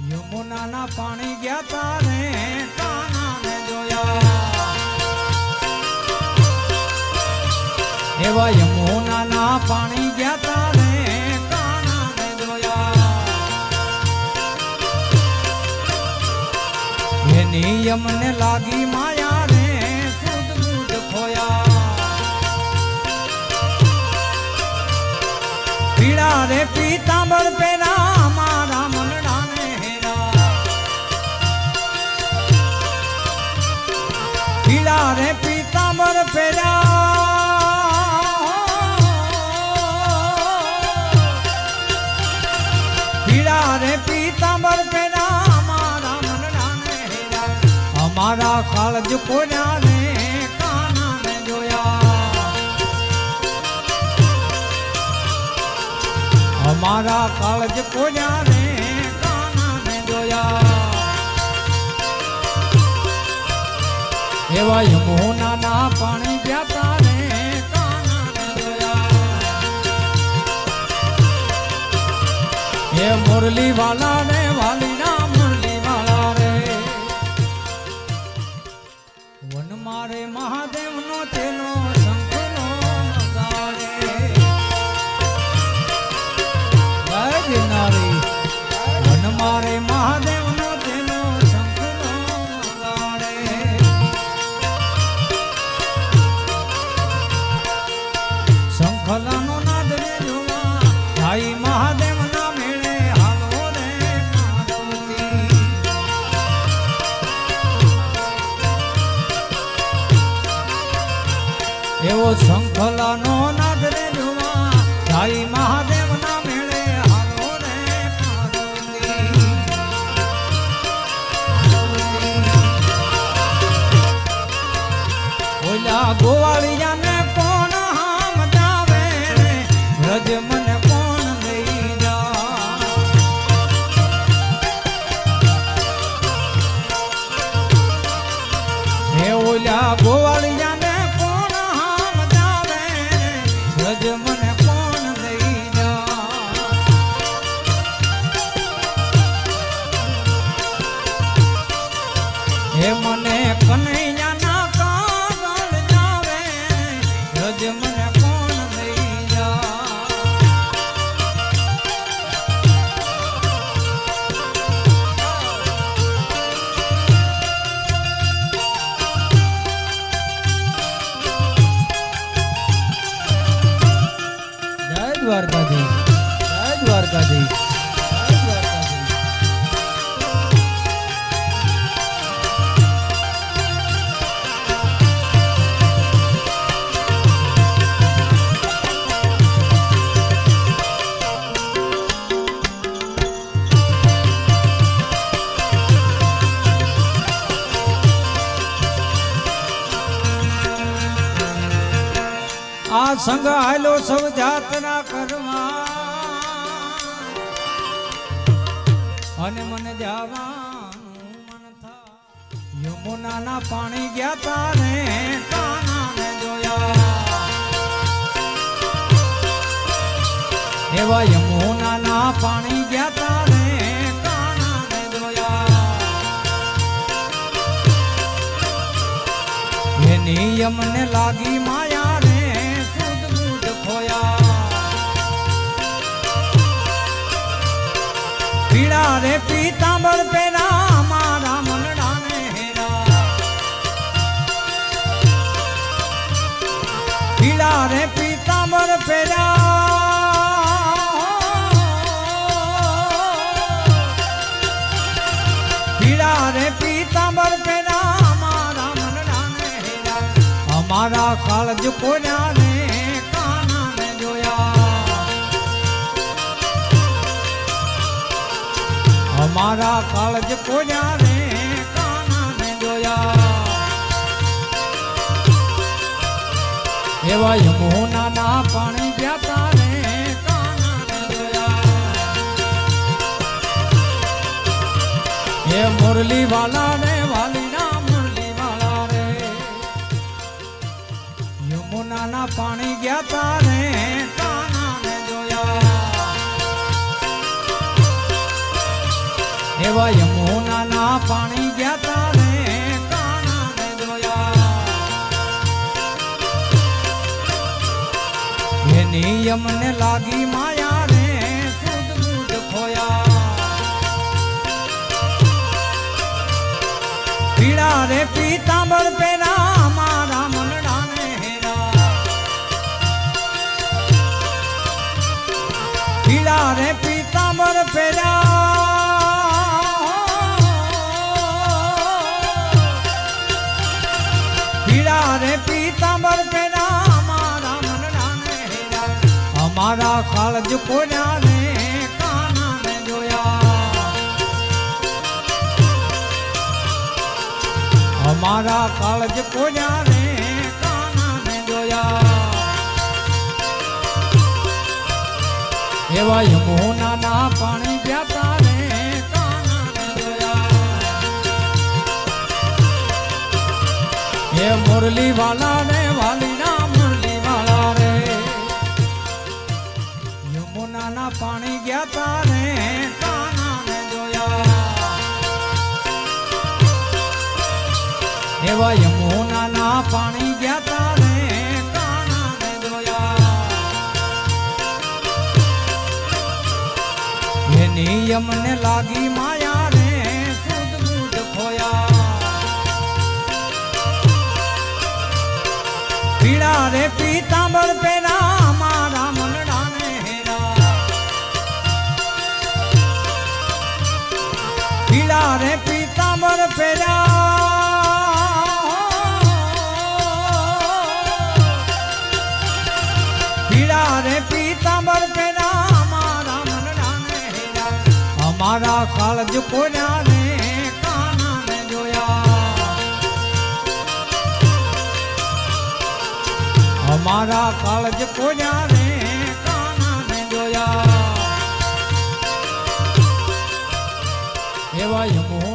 યમુના ના પાણી ગયા તારે કાના ને જોયા એવા યમુના ના પાણી ગયા તારે કાના ને જોયા એની યમને લાગી માયા રે સુધ બુધ ખોયા પીડા રે પીતાંબર પેરા મારા મનડાને હેરા પીડા રે પીતાંબર પેરા પીડા રે પીતાંબર પેરા મારા મનડાને હેરા અમારા કાળજ કોન્યા ને કાના ને જોયા અમારા કાળજ કોન્યા ને કાના ને જોયા એવા યમુના ના પાણી ગયા તારે કાના ને જોયા એ મુરલી વાલા ને વાલી ના મુરલી વાલા રે વન મારે મહાદેવ નો તેનો શંખનો વગાડે નારી વન મારે મહાદેવ નો તેનો શંખનો વગાડે શંખલાનો નાદ રે જોવા ભાઈ મહાદેવ ના મેળે હાલો રે પાર્વતી એવો શંખલાનો નાદ રે જોવા ભાઈ મહાદેવ ના મેળે હાલો રે પાર્વતી ઓલા ગોવાળિયા ને કોણ હામ જાવે રે વ્રજ મને કોણ લઈ જા હે ઓલા ગોવાળિયા ને કોણ હામ જાવે રે વ્રજ મને કોણ લઈ જા હે મને કનૈયા ના કાગળ જાવે વ્રજ મને કોણ લઈ જા જય દ્વારકાધીશ જય દ્વારકાધીશ જય દ્વારકાધીશ આ સંગ હાલો સૌ જાતના કરવા અને મને જવાનું મન થા યમુના ના પાણી ગયા તારે કાના ને જોયા એવા યમુના ના પાણી ગયા તારે કાના ને જોયા એની યમને લાગી માયા રે સુધ બુધ ખોયા પીડા રે પીતાંબર પેરા મારા મનડાને હેરા પીડા રે પીતાંબર પેરા પીડા રે પીતાંબર પેરા મારા મનડાને હેરા અમારા કાળજ કોન્યા ને કાના ને જોયા અમારા કાળજ કોન્યા ને કાના ને જોયા એવા યમુના ના પાણી ગયા તારે કાના ને જોયા એ મુરલી વાલા ને વાલી ના મુરલી વાલા રે યમુના ના પાણી ગયા તારે કાના ને જોયા એવા યમુનાના પાણી ગયા તારે કાનાને જોયા એની યમને લાગી માયા રે સુધ બુધ ખોયા પીળા રે પીતાંબર પેરા મારા મનડાને હેરા પીળા રે પીતાંબર પેરા પીળા રે પીતાંબર પેરા મારા મનડાને હેરા અમારા કાળજ કોન્યા રે કાનાને જોયા અમારા કાળજ કોન્યા રે કાનાને જોયા એવા યમુનાના પાણી ગયા તારે કાનાને જોયા એ મુરલી વાલા રે વાલીના મુરલી વાલા રે યમુનાના પાણી ગયા તારે કાનાને જોયા એવા યમુનાના પાણી ગયા તારે કાનાને જોયા એની યમને લાગી માયા રે સુધ બુધ ખોયા પીળા રે પીતાંબર પેરા મારા મનડાને હેરા પીળા રે પીતાંબર પેરા પીળા રે પીતાંબર પેરા મારા મનડાને હેરા અમારા કાળજ કોન્યા રે કાનાને જોયા અમારા કાળજ કોન્યા રે કાનાને જોયા એવા યમો